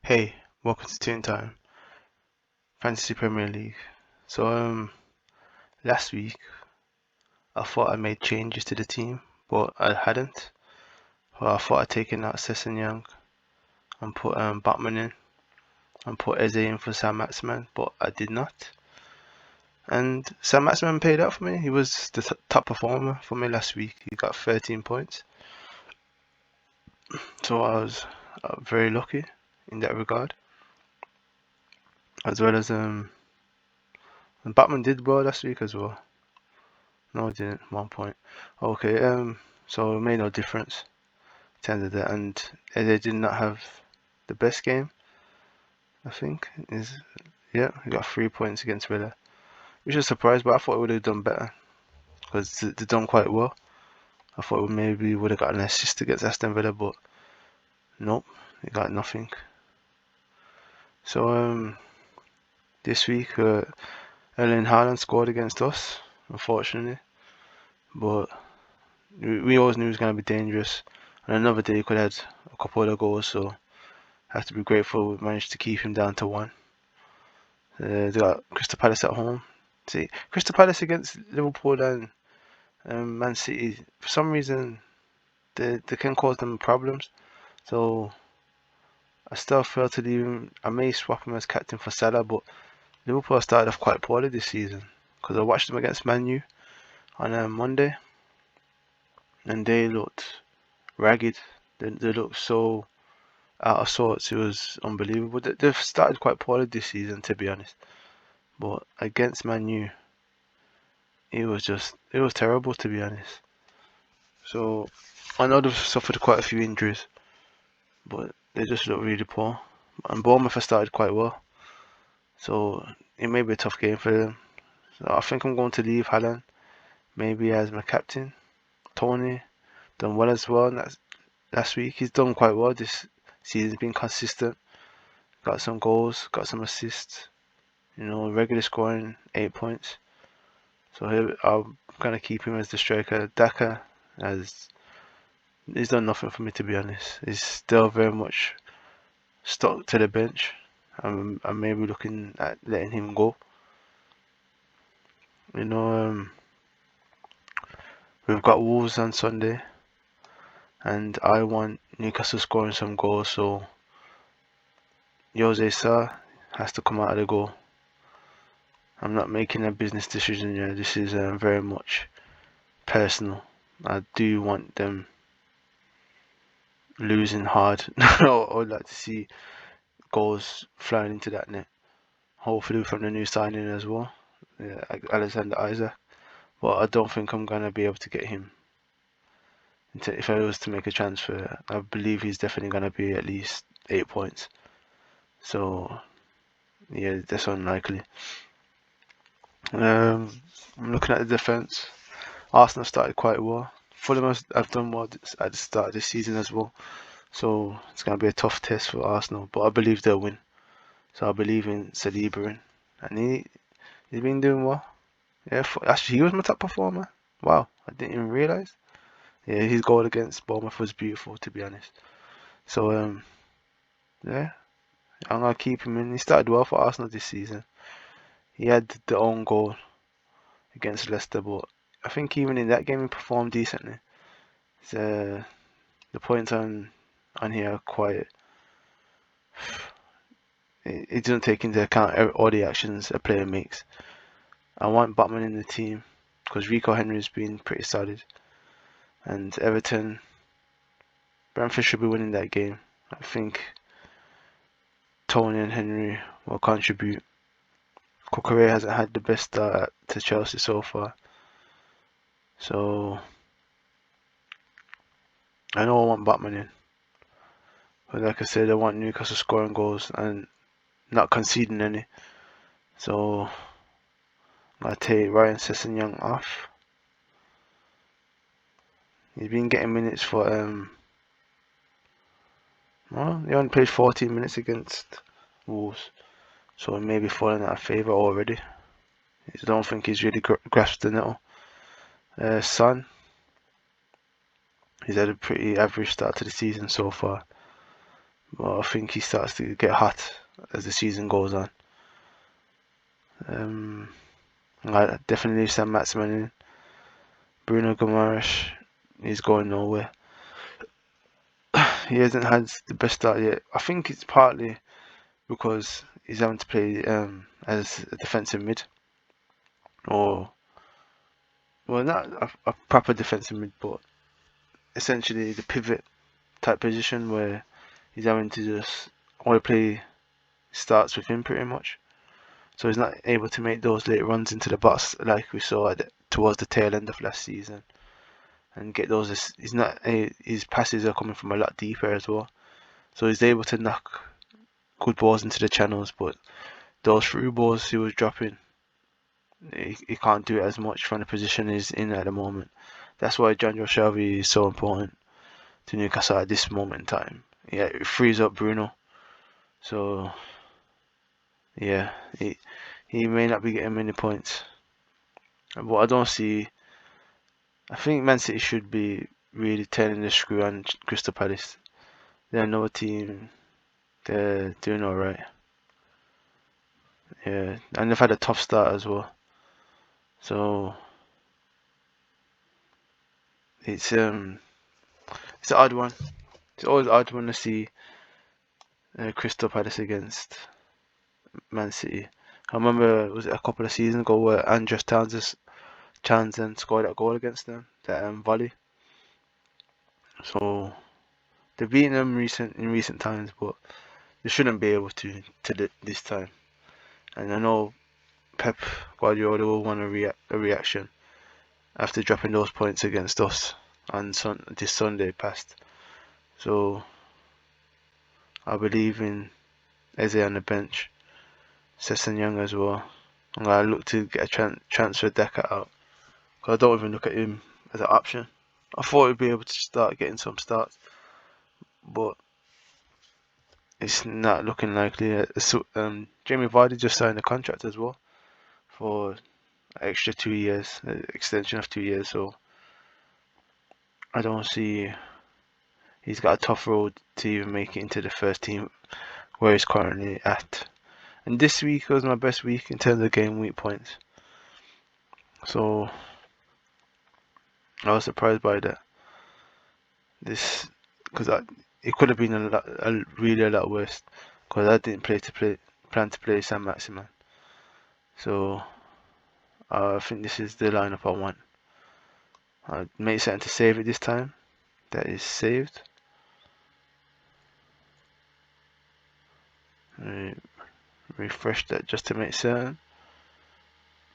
Hey, welcome to Toon Time, Fantasy Premier League. So, last week I thought I made changes to the team, but I hadn't. Well, I thought I'd taken out Young and put Batman in and put Eze in for Sam Maximan, but I did not. And Sam Maximan paid out for me. He was the top performer for me last week. He got 13 points, so I was very lucky in that regard. As well as and Batman did well last week as well. No, it didn't. 1 point. Okay, so it made no difference in terms of that. And they did not have the best game, I think. Yeah, he got 3 points against Villa, which is a surprise, but I thought it would have done better because they done quite well. I thought it maybe would have got an assist against Aston Villa, but nope, he got nothing. So this week, Erling Haaland scored against us, unfortunately, but we always knew he was going to be dangerous. And another day he could have had a couple of goals, so have to be grateful we managed to keep him down to one. They got Crystal Palace at home. See, Crystal Palace against Liverpool and Man City, for some reason, they can cause them problems. So I still feel to leave him. I may swap him as captain for Salah, but Liverpool started off quite poorly this season because I watched them against Man U on Monday, and they looked ragged. They looked so out of sorts. It was unbelievable. They've started quite poorly this season, to be honest. But against Man U, it was terrible, to be honest. So I know they've suffered quite a few injuries, but they just look really poor. And Bournemouth have started quite well, so it may be a tough game for them. So I think I'm going to leave Haaland maybe as my captain. Tony done well as well. Last week he's done quite well this season. He's been consistent. Got some goals, got some assists. Regular scoring 8 points. So I'm gonna keep him as the striker. Daka as he's done nothing for me, to be honest. He's still very much stuck to the bench. I'm maybe looking at letting him go. You know, we've got Wolves on Sunday, and I want Newcastle scoring some goals, so Jose Sa has to come out of the goal. I'm not making a business decision here. This is very much personal. I do want them losing hard. I'd like to see goals flying into that net. Hopefully from the new signing as well, Alexander Isaac. But I don't think I'm gonna be able to get him. If I was to make a transfer, I believe he's definitely gonna be at least 8 points. So yeah, that's unlikely. I'm looking at the defense. Arsenal started quite well. Fulham have done well at the start of this season as well. So it's going to be a tough test for Arsenal, but I believe they'll win. So I believe in Saliba, and he's been doing well. Yeah, actually he was my top performer. Wow, I didn't even realize. Yeah, his goal against Bournemouth was beautiful, to be honest. So yeah, I'm gonna keep him in. He started well for Arsenal this season. He had the own goal against Leicester, but I think even in that game he performed decently. The points on here are quite. It doesn't take into account all the actions a player makes. I want Batman in the team because Rico Henry's been pretty solid, and Everton, Brentford should be winning that game. I think Tony and Henry will contribute. Cucurella hasn't had the best start to Chelsea so far, so I know I want Batman in. But like I said, I want Newcastle scoring goals and not conceding any. So I'm gonna take Ryan Sessegnon off. He's been getting minutes for well, he only played 14 minutes against Wolves, so he may be falling out of favour already. I don't think he's really grasped the nettle. Son, he's had a pretty average start to the season so far. but I think he starts to get hot as the season goes on. I definitely leave Sam Maximin in. Bruno Guimaraes, he's going nowhere. He hasn't had the best start yet. I think it's partly because he's having to play as a defensive mid, or well, not a proper defensive mid, but essentially the pivot type position where he's having to just only play starts with him pretty much. So he's not able to make those late runs into the box like we saw towards the tail end of last season, and get those. He's not. His passes are coming from a lot deeper as well, so he's able to knock good balls into the channels. But those through balls he was dropping, he can't do it as much from the position he's in at the moment. That's why Jonjo Shelvey is so important to Newcastle at this moment in time. Yeah, it frees up Bruno. So yeah, he may not be getting many points. But I don't see. I think Man City should be really turning the screw on Crystal Palace. They're another team. They're doing alright. Yeah, and they've had a tough start as well. So it's an odd one. It's always odd when to see Crystal Palace against Man City. I remember, was it a couple of seasons ago where Andros Townsend scored that goal against them, that volley. So they've beaten them in recent times, but they shouldn't be able to this time. And I know Pep Guardiola will want a reaction after dropping those points against us on this Sunday past. So I believe in Eze on the bench, Sessegnon as well. I'm gonna look to get a transfer Decker out, because I don't even look at him as an option. I thought he'd be able to start getting some starts, but it's not looking likely. Jamie Vardy just signed a contract as well for an extra 2 years, extension of 2 years. So I don't see. He's got a tough road to even make it into the first team where he's currently at. And this week was my best week in terms of game week points. So I was surprised by that. Because it could have been really a lot worse. Because I didn't plan to play Sam Maximin. So I think this is the lineup I want. I made certain to save it this time. That is saved. Refresh that just to make certain.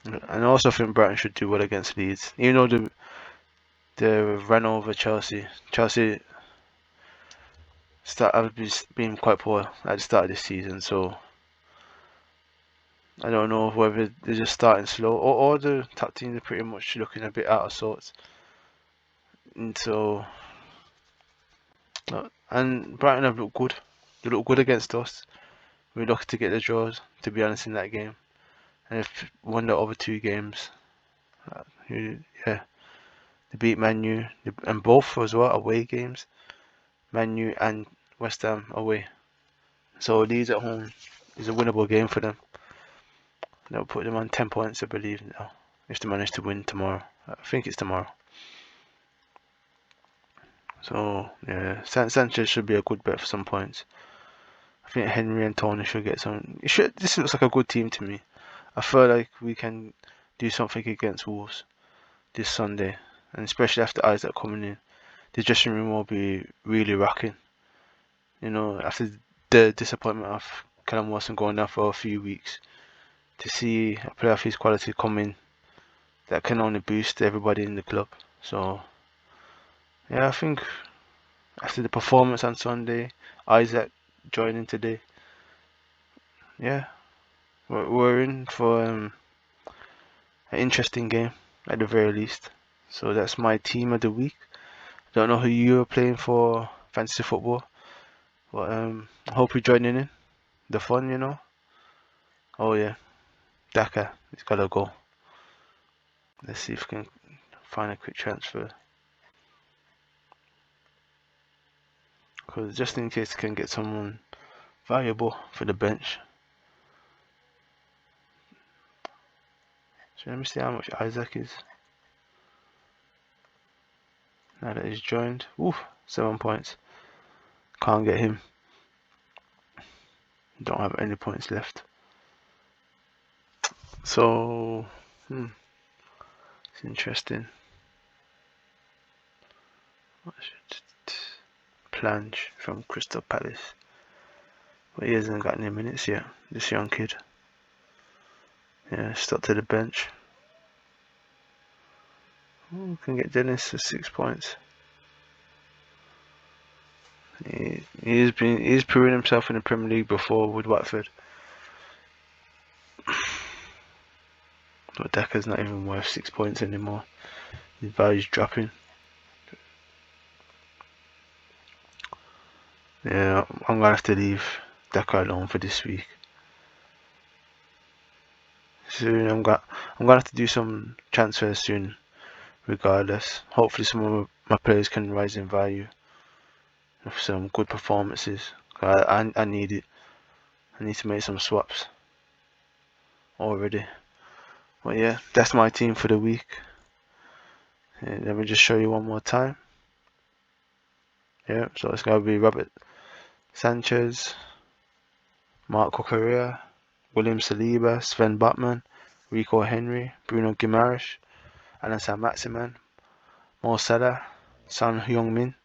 And I also think Brighton should do well against Leeds, even though they ran over Chelsea. Chelsea have been quite poor at the start of this season, so I don't know whether they're just starting slow or the top teams are pretty much looking a bit out of sorts. And so, and Brighton have looked good. They look good against us. We're lucky to get the draws, to be honest, in that game. And if won the other 2 games, yeah, they beat Man U, and both as well away games, Man U and West Ham away. So Leeds at home is a winnable game for them. They'll put them on 10 points, I believe, now, if they manage to win tomorrow. I think it's tomorrow. So yeah, Sanchez should be a good bet for some points. I think Henry and Tony should get some. This looks like a good team to me. I feel like we can do something against Wolves this Sunday, and especially after Isaac coming in, the dressing room will be really rocking. You know, after the disappointment of Callum Wilson going down for a few weeks, to see a player of his quality come in, that can only boost everybody in the club. So yeah, I think after the performance on Sunday, Isaac joining today, yeah, we're in for an interesting game at the very least. So that's my team of the week. Don't know who you are playing for fantasy football, but I hope you're joining in the fun, you know. Oh yeah, Daka, he's got to go. Let's see if we can find a quick transfer. because just in case I can get someone valuable for the bench. So let me see how much Isaac is. Now that he's joined. Oof, 7 points. Can't get him. Don't have any points left. So, it's interesting. Planche from Crystal Palace. But he hasn't got any minutes yet, this young kid. Yeah, stuck to the bench. Oh, can get Dennis for 6 points. He's proven himself in the Premier League before with Watford. But Decker's not even worth 6 points anymore. His value's dropping. Yeah, I'm gonna have to leave Decker alone for this week. Soon I'm gonna have to do some transfers soon, regardless. Hopefully some of my players can rise in value with some good performances. I need it. I need to make some swaps already. But yeah, that's my team for the week. And let me just show you one more time. Yeah, so it's gonna be Robert Sanchez, Marco Correa, William Saliba, Sven Botman, Rico Henry, Bruno Guimaraes, Alan Saint-Maximin, Mo Salah, Son Heung-min,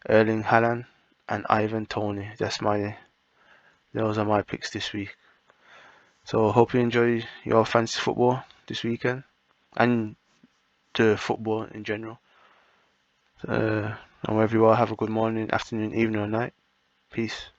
Erling Haaland, and Ivan Toney. Those are my picks this week. So hope you enjoy your fantasy football this weekend and the football in general. And wherever you are, have a good morning, afternoon, evening, or night. Peace.